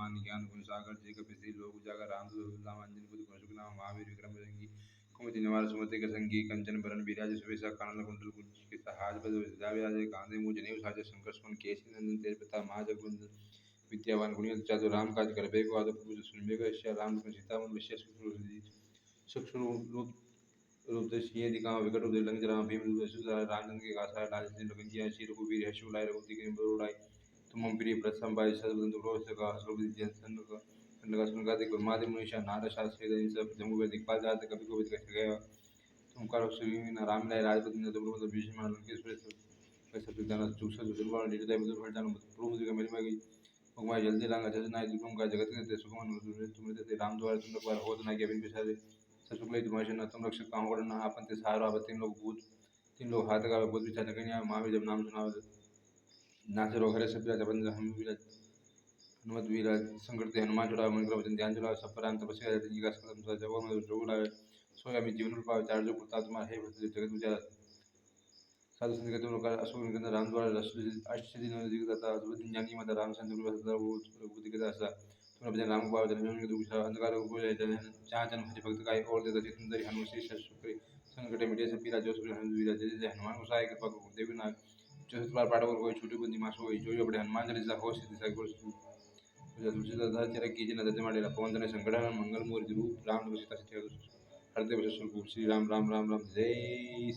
हनुमान ज्ञान गुण सागर जय कपीस लोक उजागर रामदूत राम अंजन पुत्र पवन सुत नाम महावीर विक्रम बजरंगी कुमति निवार सुमति के संगी कंचन बरन बिराज सुबेसा कानन कुंडल कुंचित हाथ बज विद्याव्याज कांधे मूज जनेऊ साज शंकर सुमन केसरी नंदन तेज प्रताप महाजगवंदन विद्यावान गुणियत चातुर राम काज कर बेको आदर पूज सुनबेक राम सीता मन विषय सूक्ष्म रूप दृश्य दिखावा विकट रूप लंग जरा भीम रूप सुधा रामचंद्र के कासा लाल सिंह लंगिया श्री रघुवीर हर्ष उलाय रघुपति के बरोड़ाई तुम प्रिय प्रसम भाई सर्वदन दुर्गो सका असुर जन का सुन गाते गुरमादि मुनीषा नारद शास्त्री दइन सब जम्मू में दिखपाल जाते कभी को कह गया तुम करो सुई न राम लाय राजपति ने तुम मतलब भीष्म लंकेश पैसा पिताना चूसा दुर्बल निर्दय मधुर फल जान प्रभु जी का मेरी मगी भगवान जल्दी लांगा जज नाय दुखम का जगत के सुखमन तुम ते राम द्वार तुम द्वार होत ना के बिन बिसारे ससुकले तुम्हारे न तुम रक्षक पाऊँ करना आपन ते सहारा अब तीन लोग हाथ का बहुत विचार कन्या महावीर जब नाम सुनाव नाचे रोग हरे सब राजा बंद हम वीर हनुमत वीर संकट ते हनुमान चढ़ाव मन करो वचन ध्यान चढ़ाव सब पर अंत बसे रहते जिनका सकल जगह में जोग लावे सोया में जीवन रूपा चार जो पुरता तुम्हारे है जगत उजाला साधु संत के तुम लोग अशोक निकंदन राम द्वारा अष्ट दिन दिखता था ज्ञानी माता राम चंद्र गुरु सदा वो रघुपति के दासा तुम भजन राम को जन में दुख अंधकार को जन जहाँ जन भज भक्त का और देता सुंदरी हनुमान शीष शुक्र संकट मिटे सब पीरा जो सुख हनुमान जय जय हनुमान को सहाय कृपा को देवी नाथ जो सतबार पाठ और कोई छोटी बुद्धि मासो होई जो बड़े हनुमान चालीसा हो सिद्धि साई गुरु तुलसीदास तेरा कीजिए न दते माडेला पवन तनय संकट मंगल मूर्ति रूप राम सीता सत्य हृदय बस श्री राम राम राम राम जय